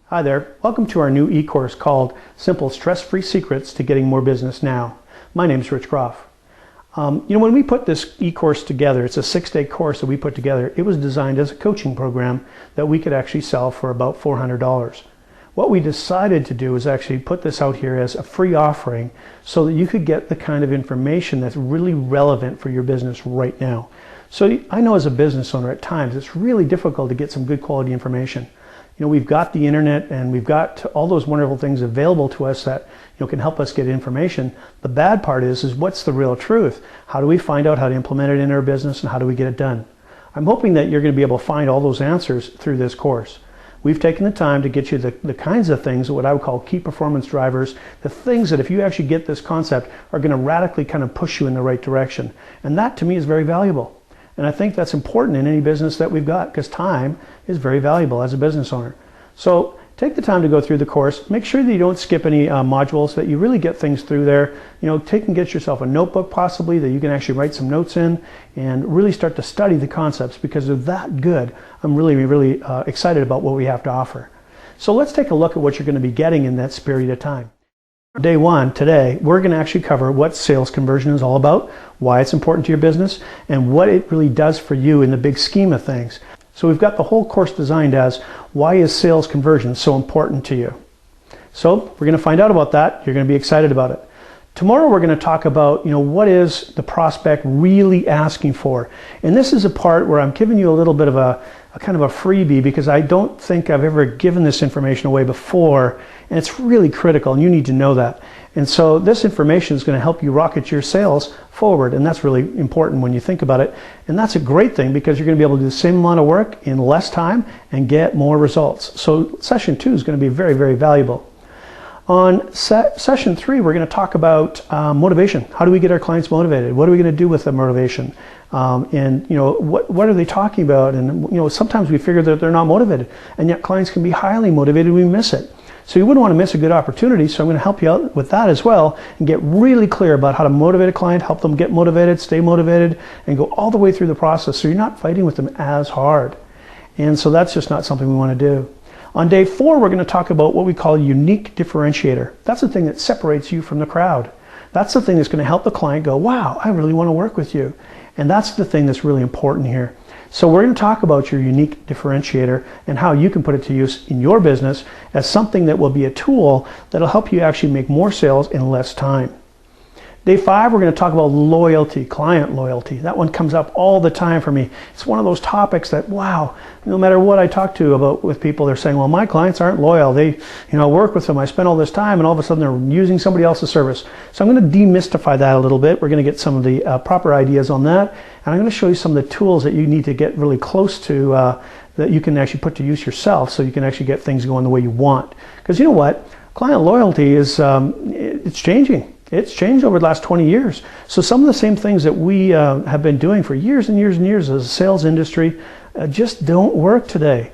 Hi there, welcome to our new e-course called Simple Stress-Free Secrets to Getting More Business Now. My name is Rich Groff. When we put this e-course together, it's a 6-day course that we put together. It was designed as a coaching program that we could actually sell for about $400. What we decided to do is actually put this out here as a free offering so that you could get the kind of information that's really relevant for your business right now. So I know as a business owner at times it's really difficult to get some good quality information. We've got the internet and we've got all those wonderful things available to us that can help us get information. The bad part is what's the real truth? How do we find out how to implement it in our business and how do we get it done? I'm hoping that you're going to be able to find all those answers through this course. We've taken the time to get you the kinds of things, what I would call key performance drivers, the things that if you actually get this concept are going to radically kind of push you in the right direction. And that to me is very valuable. And I think that's important in any business that we've got because time is very valuable as a business owner. So take the time to go through the course. Make sure that you don't skip any modules, that you really get things through there. Take and get yourself a notebook possibly that you can actually write some notes in and really start to study the concepts because they're that good. I'm really excited about what we have to offer. So let's take a look at what you're going to be getting in that period of time. Day one, today, we're going to actually cover what sales conversion is all about, why it's important to your business, and what it really does for you in the big scheme of things. So we've got the whole course designed as, why is sales conversion so important to you? So we're going to find out about that. You're going to be excited about it. Tomorrow we're going to talk about, what is the prospect really asking for? And this is a part where I'm giving you a little bit of a kind of a freebie because I don't think I've ever given this information away before, and it's really critical and you need to know that. And so this information is going to help you rocket your sales forward, and that's really important when you think about it. And that's a great thing because you're going to be able to do the same amount of work in less time and get more results. So session 2 is going to be very valuable. On session 3, we're going to talk about motivation. How do we get our clients motivated? What are we going to do with the motivation? What are they talking about? And sometimes we figure that they're not motivated, and yet clients can be highly motivated. We miss it. So you wouldn't want to miss a good opportunity. So I'm going to help you out with that as well and get really clear about how to motivate a client, help them get motivated, stay motivated, and go all the way through the process so you're not fighting with them as hard. And so that's just not something we want to do. On day 4, we're going to talk about what we call a unique differentiator. That's the thing that separates you from the crowd. That's the thing that's going to help the client go, wow, I really want to work with you. And that's the thing that's really important here. So we're going to talk about your unique differentiator and how you can put it to use in your business as something that will be a tool that'll help you actually make more sales in less time. Day 5, we're going to talk about loyalty, client loyalty. That one comes up all the time for me. It's one of those topics that, wow, no matter what I talk to about with people, they're saying, well, my clients aren't loyal. They, work with them. I spend all this time and all of a sudden they're using somebody else's service. So I'm going to demystify that a little bit. We're going to get some of the proper ideas on that. And I'm going to show you some of the tools that you need to get really close to that you can actually put to use yourself so you can actually get things going the way you want. Because you know what? Client loyalty is, it's changing. It's changed over the last 20 years. So some of the same things that we have been doing for years and years and years as a sales industry just don't work today.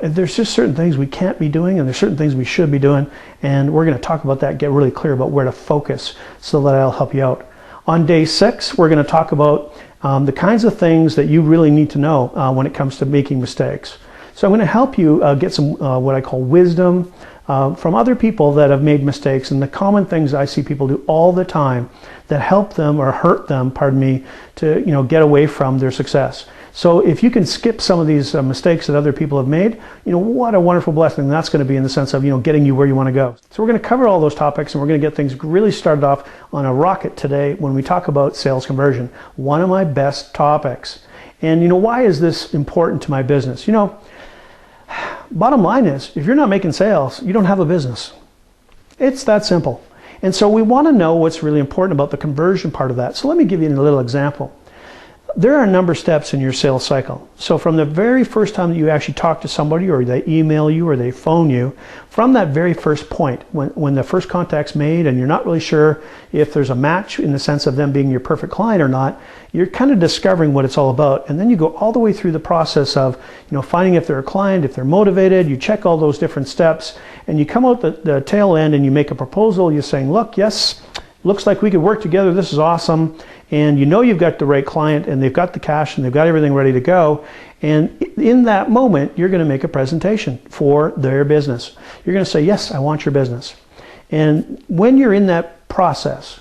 There's just certain things we can't be doing and there's certain things we should be doing. And we're going to talk about that, get really clear about where to focus so that I'll help you out. On day 6, we're going to talk about the kinds of things that you really need to know when it comes to making mistakes. So I'm going to help you get some what I call wisdom from other people that have made mistakes and the common things I see people do all the time that help them or hurt them, to get away from their success. So if you can skip some of these mistakes that other people have made, what a wonderful blessing that's going to be in the sense of getting you where you want to go. So we're going to cover all those topics and we're going to get things really started off on a rocket today when we talk about sales conversion, one of my best topics. And why is this important to my business? Bottom line is, if you're not making sales, you don't have a business. It's that simple. And so we want to know what's really important about the conversion part of that. So let me give you a little example. There are a number of steps in your sales cycle. So from the very first time that you actually talk to somebody or they email you or they phone you, from that very first point, when the first contact's made and you're not really sure if there's a match in the sense of them being your perfect client or not, you're kind of discovering what it's all about. And then you go all the way through the process of finding if they're a client, if they're motivated, you check all those different steps, and you come out the tail end and you make a proposal. You're saying, look, yes, looks like we could work together. This is awesome. and you know you've got the right client and they've got the cash and they've got everything ready to go. And in that moment, you're going to make a presentation for their business. You're going to say, yes, I want your business. And when you're in that process,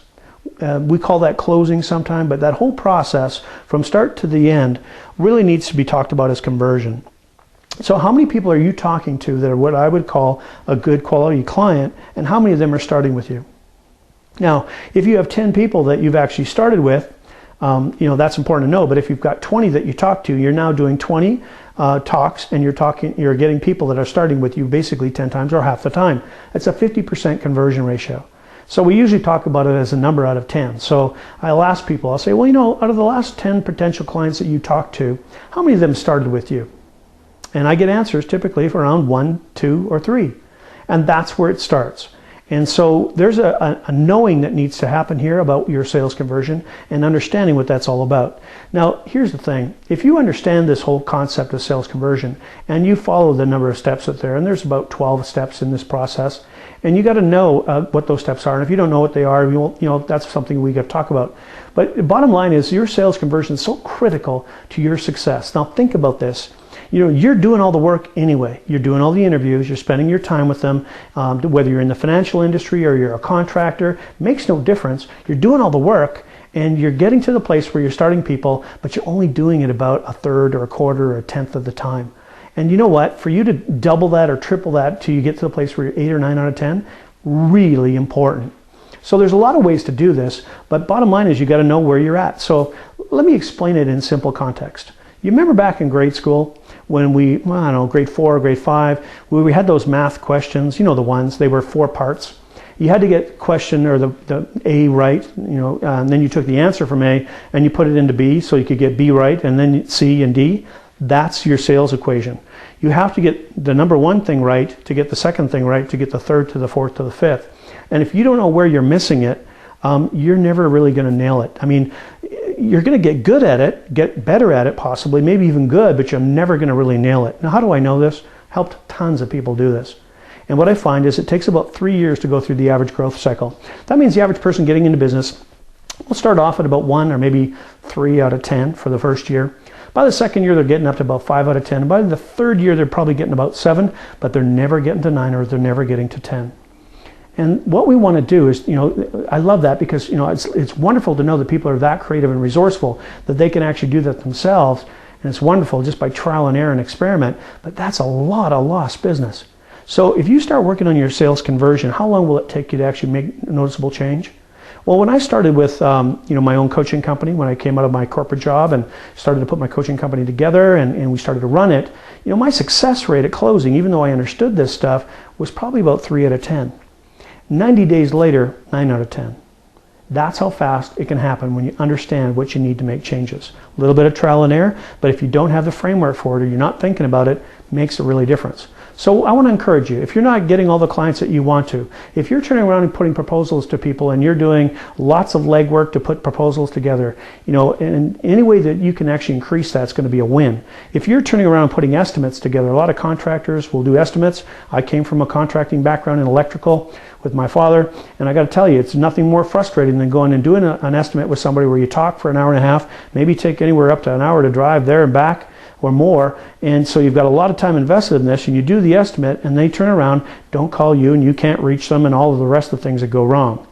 we call that closing sometime, but that whole process from start to the end really needs to be talked about as conversion. So how many people are you talking to that are what I would call a good quality client, and how many of them are starting with you? Now, if you have 10 people that you've actually started with, that's important to know. But if you've got 20 that you talk to, you're now doing 20 talks, and you're getting people that are starting with you basically 10 times or half the time. It's a 50% conversion ratio. So we usually talk about it as a number out of 10. So I'll ask people, I'll say, well, out of the last 10 potential clients that you talked to, how many of them started with you? And I get answers typically for around 1, 2, or 3. And that's where it starts. And so there's a knowing that needs to happen here about your sales conversion and understanding what that's all about. Now, here's the thing. If you understand this whole concept of sales conversion and you follow the number of steps out there, and there's about 12 steps in this process, and you got to know what those steps are. And if you don't know what they are, that's something we got to talk about. But the bottom line is your sales conversion is so critical to your success. Now, think about this. You're doing all the work anyway. You're doing all the interviews. You're spending your time with them. Whether you're in the financial industry or you're a contractor, makes no difference. You're doing all the work, and you're getting to the place where you're starting people, but you're only doing it about a third or a quarter or a tenth of the time. And you know what? For you to double that or triple that till you get to the place where you're 8 or 9 out of 10, really important. So there's a lot of ways to do this, but bottom line is you got to know where you're at. So let me explain it in simple context. You remember back in grade school when grade 4, grade 5, where we had those math questions, the ones, they were 4 parts. You had to get question or the A right, and then you took the answer from A and you put it into B so you could get B right, and then C and D. That's your sales equation. You have to get the number 1 thing right to get the second thing right to get the third to the fourth to the fifth. And if you don't know where you're missing it, you're never really going to nail it. I mean, you're going to get good at it, get better at it possibly, maybe even good, but you're never going to really nail it. Now, how do I know this? Helped tons of people do this. And what I find is it takes about 3 years to go through the average growth cycle. That means the average person getting into business will start off at about 1 or maybe 3 out of 10 for the first year. By the second year, they're getting up to about 5 out of 10. And by the third year, they're probably getting about 7, but they're never getting to 9 or they're never getting to 10. And what we want to do is, I love that because, it's wonderful to know that people are that creative and resourceful that they can actually do that themselves. And it's wonderful just by trial and error and experiment, but that's a lot of lost business. So if you start working on your sales conversion, how long will it take you to actually make a noticeable change? Well, when I started with my own coaching company, when I came out of my corporate job and started to put my coaching company together and we started to run it, my success rate at closing, even though I understood this stuff, was probably about 3 out of 10. 90 days later, 9 out of 10. That's how fast it can happen when you understand what you need to make changes. A little bit of trial and error, but if you don't have the framework for it or you're not thinking about it, it makes a really difference. So I want to encourage you, if you're not getting all the clients that you want to, if you're turning around and putting proposals to people and you're doing lots of legwork to put proposals together, in any way that you can actually increase that's going to be a win. If you're turning around and putting estimates together, a lot of contractors will do estimates. I came from a contracting background in electrical with my father, and I got to tell you, it's nothing more frustrating than going and doing an estimate with somebody where you talk for an hour and a half, maybe take anywhere up to an hour to drive there and back or more, and so you've got a lot of time invested in this, and you do the estimate, and they turn around, don't call you, and you can't reach them, and all of the rest of the things that go wrong.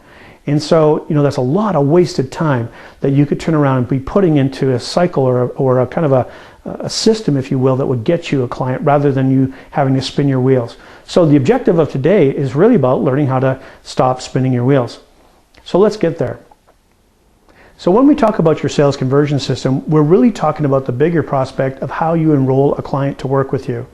And so, that's a lot of wasted time that you could turn around and be putting into a cycle or a kind of a system, if you will, that would get you a client rather than you having to spin your wheels. So the objective of today is really about learning how to stop spinning your wheels. So let's get there. So when we talk about your sales conversion system, we're really talking about the bigger prospect of how you enroll a client to work with you.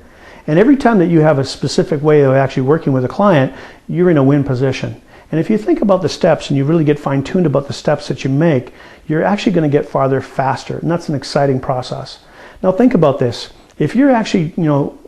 And every time that you have a specific way of actually working with a client, you're in a win position. And if you think about the steps and you really get fine-tuned about the steps that you make, you're actually going to get farther faster. And that's an exciting process. Now think about this. If you're actually,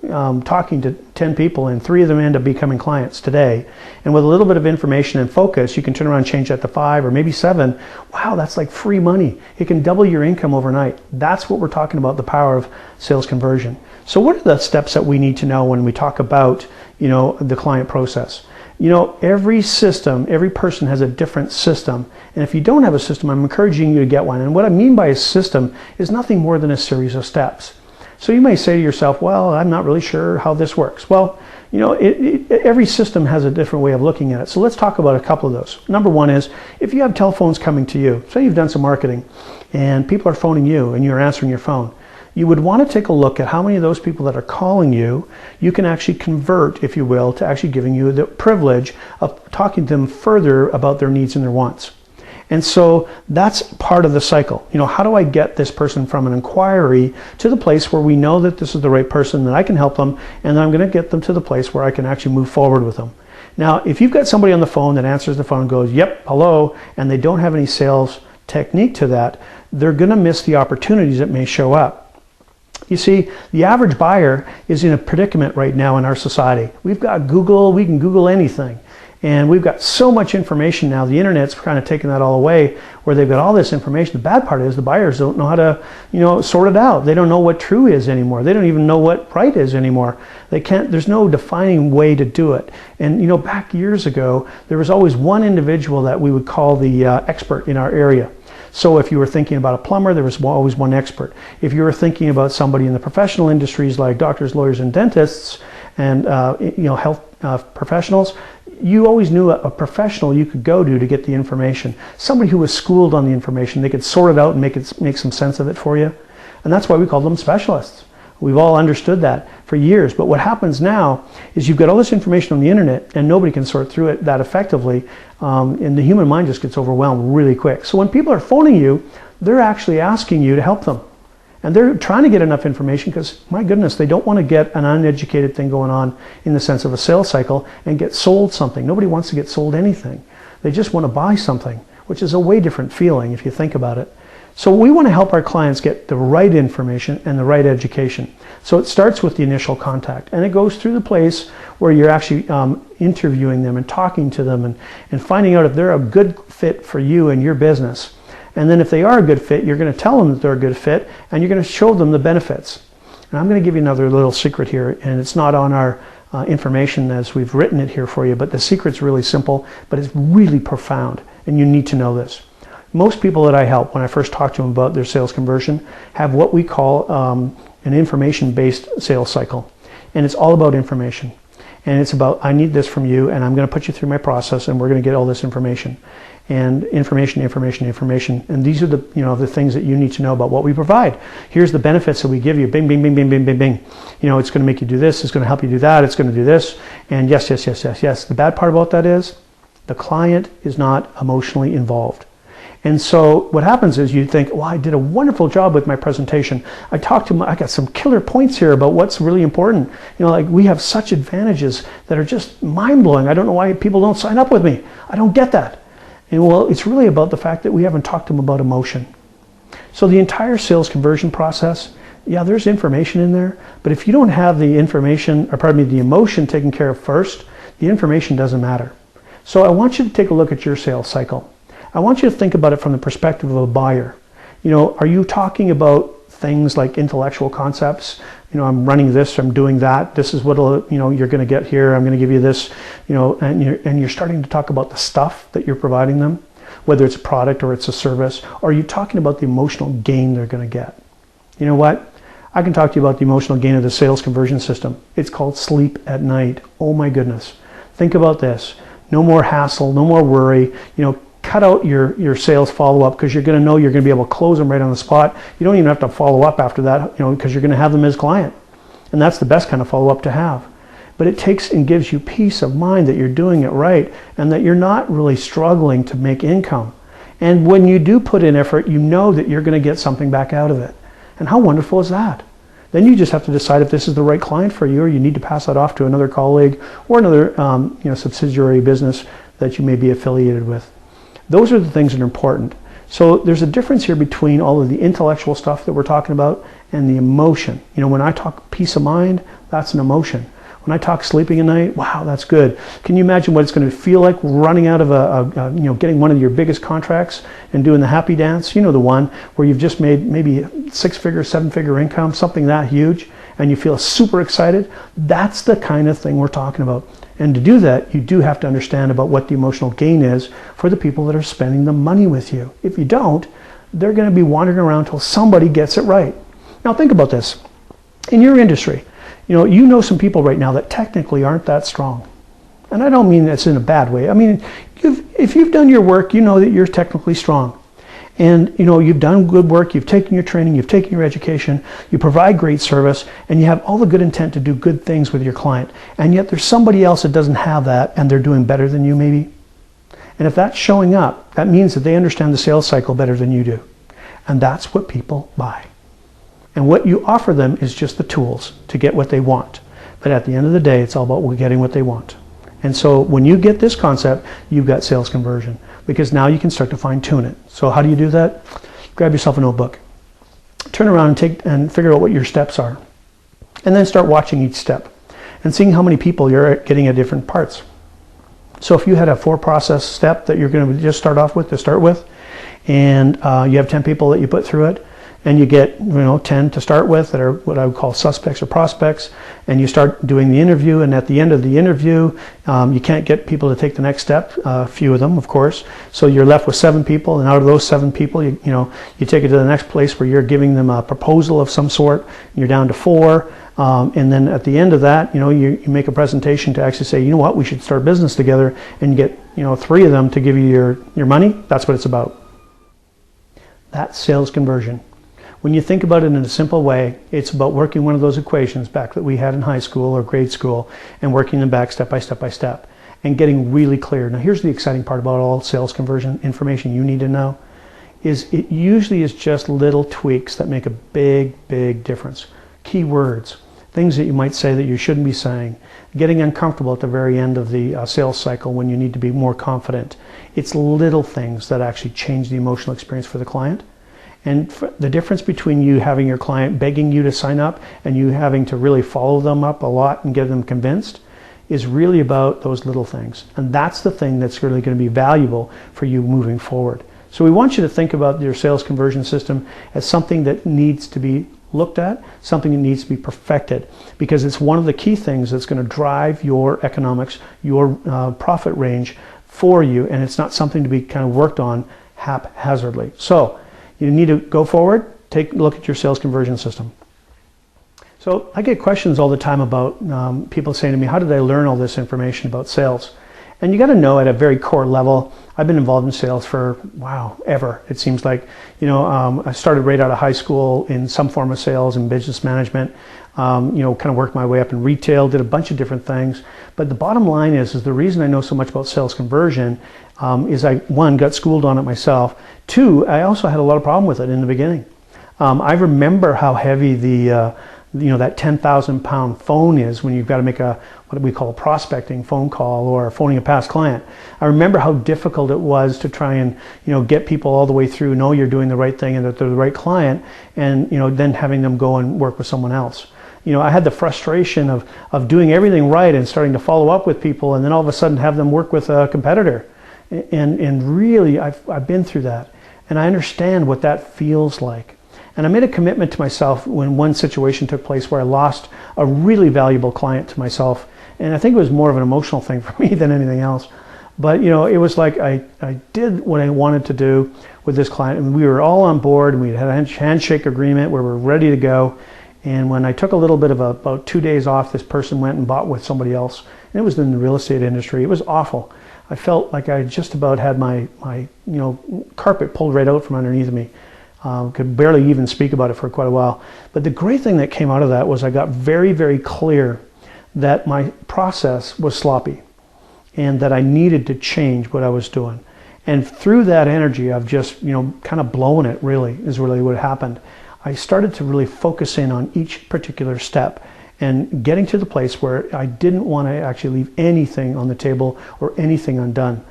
talking to 10 people and 3 of them end up becoming clients today, and with a little bit of information and focus, you can turn around and change that to 5 or maybe 7. Wow, that's like free money. It can double your income overnight. That's what we're talking about, the power of sales conversion. So what are the steps that we need to know when we talk about, the client process? You know, every system, every person has a different system. And if you don't have a system, I'm encouraging you to get one. And what I mean by a system is nothing more than a series of steps. So you may say to yourself, well, I'm not really sure how this works. Well, you know, every system has a different way of looking at it. So let's talk about a couple of those. Number one is, if you have telephones coming to you, say you've done some marketing and people are phoning you and you're answering your phone, you would want to take a look at how many of those people that are calling you, you can actually convert, if you will, to actually giving you the privilege of talking to them further about their needs and their wants. And so that's part of the cycle. You know, how do I get this person from an inquiry to the place where we know that this is the right person, that I can help them, and I'm going to get them to the place where I can actually move forward with them. Now, if you've got somebody on the phone that answers the phone and goes, yep, hello, and they don't have any sales technique to that, they're going to miss the opportunities that may show up. You see, the average buyer is in a predicament right now in our society. We've got Google, we can Google anything. And we've got so much information now, the internet's kind of taken that all away, where they've got all this information. The bad part is the buyers don't know how to, you know, sort it out. They don't know what true is anymore. They don't even know what right is anymore. They can't, there's no defining way to do it. And you know, back years ago, there was always one individual that we would call the expert in our area. So if you were thinking about a plumber, there was always one expert. If you were thinking about somebody in the professional industries like doctors, lawyers, and dentists, and you know, health professionals, you always knew a professional you could go to get the information. Somebody who was schooled on the information. They could sort it out and make some sense of it for you. And that's why we call them specialists. We've all understood that for years. But what happens now is you've got all this information on the internet and nobody can sort through it that effectively. And the human mind just gets overwhelmed really quick. So when people are phoning you, they're actually asking you to help them. And they're trying to get enough information because, my goodness, they don't want to get an uneducated thing going on in the sense of a sales cycle and get sold something. Nobody wants to get sold anything. They just want to buy something, which is a way different feeling if you think about it. So we want to help our clients get the right information and the right education. So it starts with the initial contact, and it goes through the place where you're actually interviewing them and talking to them and finding out if they're a good fit for you and your business. And then if they are a good fit, you're going to tell them that they're a good fit, and you're going to show them the benefits. And I'm going to give you another little secret here, and it's not on our information as we've written it here for you, but the secret's really simple, but it's really profound, and you need to know this. Most people that I help, when I first talk to them about their sales conversion, have what we call an information-based sales cycle. And it's all about information. And it's about, I need this from you, and I'm going to put you through my process, and we're going to get all this information. And information. And these are the, you know, the things that you need to know about what we provide. Here's the benefits that we give you. Bing, bing, bing, bing, bing, bing, bing. You know, it's going to make you do this. It's going to help you do that. It's going to do this. And yes. The bad part about that is the client is not emotionally involved. And so what happens is you think, well, I did a wonderful job with my presentation. I talked to them, I got some killer points here about what's really important. You know, like we have such advantages that are just mind-blowing. I don't know why people don't sign up with me. I don't get that. And well, it's really about the fact that we haven't talked to them about emotion. So the entire sales conversion process, yeah, there's information in there, but if you don't have the information, or pardon me, the emotion taken care of first, the information doesn't matter. So I want you to take a look at your sales cycle. I want you to think about it from the perspective of a buyer. You know, are you talking about things like intellectual concepts? You know, I'm running this, I'm doing that. This is what, you know, you're going to get here. I'm going to give you this, you know, and you're starting to talk about the stuff that you're providing them, whether it's a product or it's a service. Or are you talking about the emotional gain they're going to get? You know what? I can talk to you about the emotional gain of the sales conversion system. It's called sleep at night. Oh my goodness. Think about this. No more hassle, no more worry. You know, cut out your sales follow-up because you're going to know you're going to be able to close them right on the spot. You don't even have to follow up after that, you know, because you're going to have them as client. And that's the best kind of follow-up to have. But it takes and gives you peace of mind that you're doing it right and that you're not really struggling to make income. And when you do put in effort, you know that you're going to get something back out of it. And how wonderful is that? Then you just have to decide if this is the right client for you, or you need to pass that off to another colleague or another you know, subsidiary business that you may be affiliated with. Those are the things that are important. So there's a difference here between all of the intellectual stuff that we're talking about and the emotion. You know, when I talk peace of mind, that's an emotion. When I talk sleeping at night, wow, that's good. Can you imagine what it's going to feel like running out of you know, getting one of your biggest contracts and doing the happy dance? You know, the one where you've just made maybe 6-figure, 7-figure income, something that huge, and you feel super excited, that's the kind of thing we're talking about. And to do that, you do have to understand about what the emotional gain is for the people that are spending the money with you. If you don't, they're going to be wandering around until somebody gets it right. Now think about this. In your industry, you know some people right now that technically aren't that strong. And I don't mean that's in a bad way. I mean, if you've done your work, you know that you're technically strong. And you've done good work, you've taken your training, you've taken your education, you provide great service, and you have all the good intent to do good things with your client. And yet there's somebody else that doesn't have that, and they're doing better than you maybe. And if that's showing up, that means that they understand the sales cycle better than you do. And that's what people buy. And what you offer them is just the tools to get what they want. But at the end of the day, it's all about getting what they want. And so when you get this concept, you've got sales conversion, because now you can start to fine tune it. So how do you do that? Grab yourself a notebook, turn around and figure out what your steps are, and then start watching each step and seeing how many people you're getting at different parts. So if you had a 4-process step that you're going to just start off with to start with, and you have 10 people that you put through it, and you get 10 to start with that are what I would call suspects or prospects, and you start doing the interview, and at the end of the interview you can't get people to take the next step, a few of them of course, so you're left with 7 people, and out of those 7 people you take it to the next place where you're giving them a proposal of some sort, and you're down to 4, and then at the end of that you make a presentation to actually say, you know what, we should start business together, and you get 3 of them to give you your money. That's what it's about. That's sales conversion. When you think about it in a simple way, it's about working one of those equations back that we had in high school or grade school, and working them back step by step by step and getting really clear. Now here's the exciting part about all sales conversion information you need to know, is it usually is just little tweaks that make a big difference. Keywords, things that you might say that you shouldn't be saying, getting uncomfortable at the very end of the sales cycle when you need to be more confident. It's little things that actually change the emotional experience for the client. And the difference between you having your client begging you to sign up and you having to really follow them up a lot and get them convinced is really about those little things. And that's the thing that's really going to be valuable for you moving forward. So we want you to think about your sales conversion system as something that needs to be looked at, something that needs to be perfected, because it's one of the key things that's going to drive your economics, your profit range for you, and it's not something to be kind of worked on haphazardly. So you need to go forward, take a look at your sales conversion system. So I get questions all the time about people saying to me, how did I learn all this information about sales? And you got to know at a very core level, I've been involved in sales for, ever. It seems like, I started right out of high school in some form of sales and business management, kind of worked my way up in retail, did a bunch of different things. But the bottom line is the reason I know so much about sales conversion is I, 1, got schooled on it myself. 2, I also had a lot of problem with it in the beginning. I remember how heavy that 10,000 pound phone is when you've got to make what we call a prospecting phone call or phoning a past client. I remember how difficult it was to try and get people all the way through, know you're doing the right thing and that they're the right client, and then having them go and work with someone else. I had the frustration of doing everything right and starting to follow up with people, and then all of a sudden have them work with a competitor. And really, I've been through that, and I understand what that feels like. And I made a commitment to myself when one situation took place where I lost a really valuable client to myself. And I think it was more of an emotional thing for me than anything else. But it was like I did what I wanted to do with this client, and we were all on board, and we had a handshake agreement where we were ready to go. And when I took a little bit of about 2 days off, this person went and bought with somebody else. And it was in the real estate industry. It was awful. I felt like I just about had my carpet pulled right out from underneath me. Could barely even speak about it for quite a while. But the great thing that came out of that was I got very, very clear that my process was sloppy and that I needed to change what I was doing. And through that energy of just, kind of blowing it really is really what happened. I started to really focus in on each particular step and getting to the place where I didn't want to actually leave anything on the table or anything undone.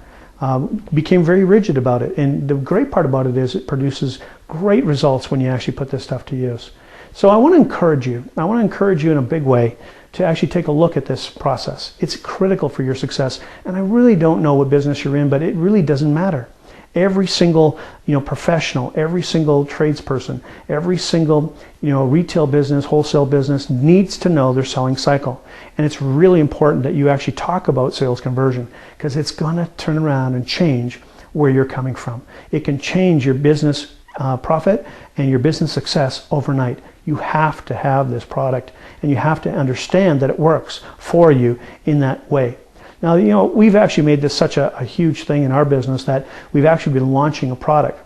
Became very rigid about it. And the great part about it is it produces great results when you actually put this stuff to use. So I want to encourage you. I want to encourage you in a big way to actually take a look at this process. It's critical for your success. And I really don't know what business you're in, but it really doesn't matter. Every single, professional, every single tradesperson, every single, retail business, wholesale business needs to know their selling cycle. And it's really important that you actually talk about sales conversion, because it's going to turn around and change where you're coming from. It can change your business profit and your business success overnight. You have to have this product, and you have to understand that it works for you in that way. Now, we've actually made this such a huge thing in our business that we've actually been launching a product.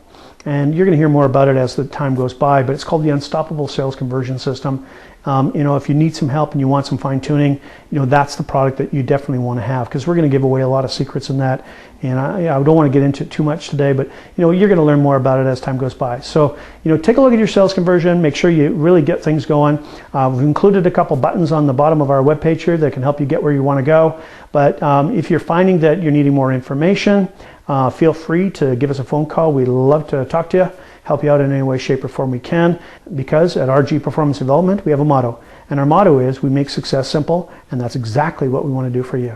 And you're going to hear more about it as the time goes by, but it's called the Unstoppable Sales Conversion System. If you need some help and you want some fine tuning, that's the product that you definitely want to have, because we're going to give away a lot of secrets in that. And I don't want to get into it too much today, but you're going to learn more about it as time goes by. So, take a look at your sales conversion, make sure you really get things going. We've included a couple buttons on the bottom of our webpage here that can help you get where you want to go. But if you're finding that you're needing more information, feel free to give us a phone call. We'd love to talk to you, help you out in any way, shape, or form we can, because at RG Performance Development, we have a motto. And our motto is, we make success simple, and that's exactly what we want to do for you.